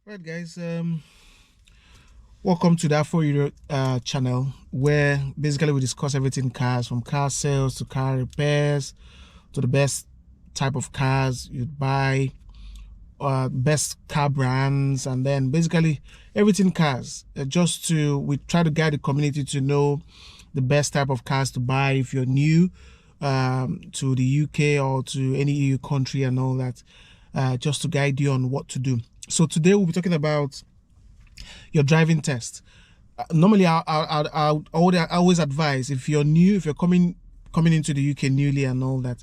Right, guys, welcome to the Afro Euro channel, where basically we discuss everything cars, from car sales to car repairs to the best type of cars you'd buy, best car brands, and then basically everything cars. We try to guide the community to know the best type of cars to buy if you're new to the UK or to any EU country and all that, just to guide you on what to do. So today we'll be talking about your driving test. Normally, I always advise, if you're new, if you're coming into the UK newly and all that,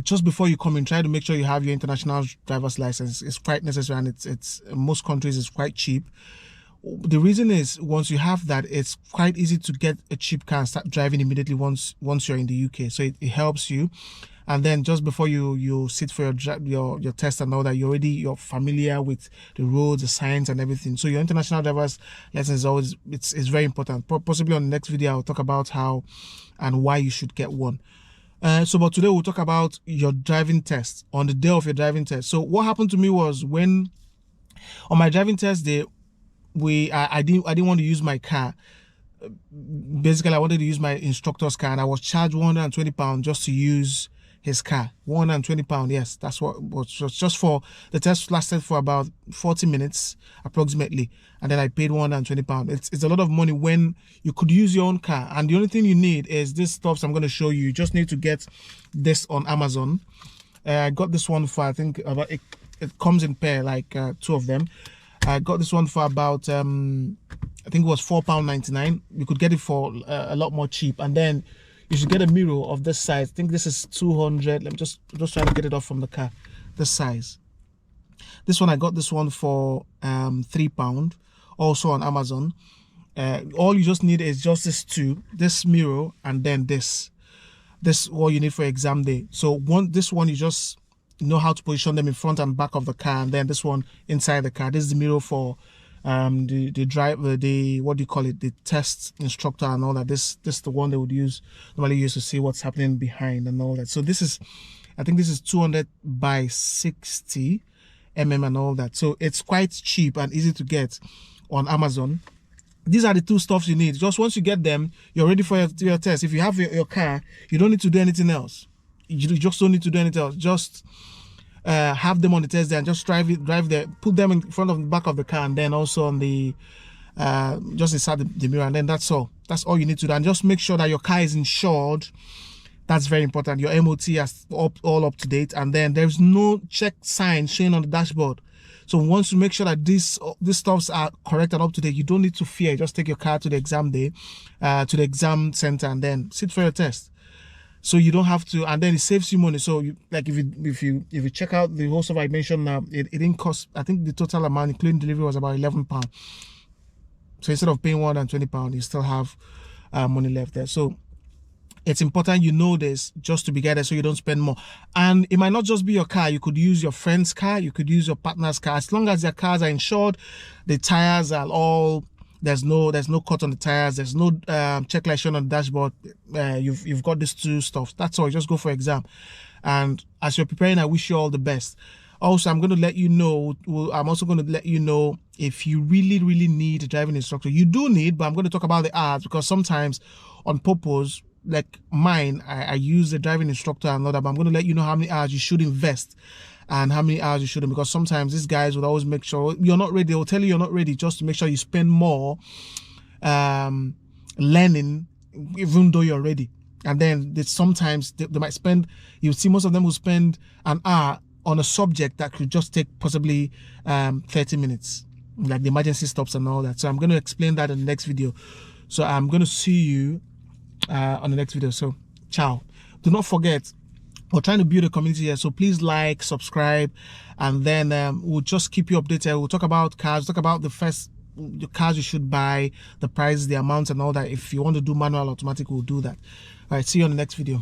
just before you come in, try to make sure you have your international driver's license. It's quite necessary, and it's most countries it's quite cheap. The reason is, once you have that, it's quite easy to get a cheap car and start driving immediately once you're in the UK. So it helps you. And then just before you sit for your test and all that, you're familiar with the roads, the signs, and everything. So your international driver's license is always it's very important. Possibly on the next video I'll talk about how and why you should get one. But today we'll talk about your driving test, on the day of your driving test. So what happened to me was, when on my driving test day, I didn't want to use my car. Basically, I wanted to use my instructor's car, and I was charged £120 just to use his car. £120, yes, that's what was just for the test. Lasted for about 40 minutes approximately, and then I paid £120. It's a lot of money when you could use your own car. And the only thing you need is this stuff I'm going to show you. You just need to get this on Amazon. I got this one for, I think, about it comes in pair, like two of them. I got this one for about I think it was £4.99. You could get it for a lot more cheap. And then you should get a mirror of this size. I think this is 200. Let me just try to get it off from the car. This size. This one, I got this one for £3, also on Amazon. All you just need is just this mirror, and then this what you need for exam day. So this one you just know how to position them in front and back of the car, and then this one inside the car. This is the mirror for the driver, what do you call it, the test instructor and all that. This is the one they would normally use to see what's happening behind and all that. So this is, I think this is 200 by 60 mm and all that. So it's quite cheap and easy to get on Amazon. These are the two stuffs you need. Just once you get them, you're ready for your test. If you have your car, you don't need to do anything else. You just don't need to do anything else. Just have them on the test day and just drive there, put them in front of the back of the car, and then also on the just inside the mirror, and then that's all you need to do. And just make sure that your car is insured. That's very important. Your MOT is all up to date, and then there's no check sign showing on the dashboard. So once you make sure that these stuffs are correct and up to date, you don't need to fear. Just take your car to the exam day, to the exam center, and then sit for your test. So you don't have to, and then it saves you money. So if you check out the whole stuff I mentioned now, it didn't cost, I think the total amount including delivery was about £11. So instead of paying £120, you still have money left there. So it's important you know this, just to be guided so you don't spend more. And it might not just be your car. You could use your friend's car, you could use your partner's car. As long as their cars are insured, the tires are all, there's no cut on the tires, there's no check light shown on the dashboard, you've got these two stuff. That's all. You just go for exam. And as you're preparing, I wish you all the best. Also, I'm going to let you know, I'm also going to let you know, if you really need a driving instructor. You do need, but I'm going to talk about the hours, because sometimes on purpose, like mine, I use the driving instructor and all that, but I'm going to let you know how many hours you should invest and how many hours you shouldn't, because sometimes these guys would always make sure you're not ready. They'll tell you you're not ready just to make sure you spend more learning, even though you're ready. And then sometimes they might spend, you see most of them will spend an hour on a subject that could just take possibly 30 minutes, like the emergency stops and all that. So I'm going to explain that in the next video. So I'm going to see you on the next video. So ciao. Do not forget, we're trying to build a community here, so please like, subscribe, and then we'll just keep you updated. We'll talk about cars, talk about the cars you should buy, the price, the amounts, and all that. If you want to do manual, automatic, we'll do that. All right, see you on the next video.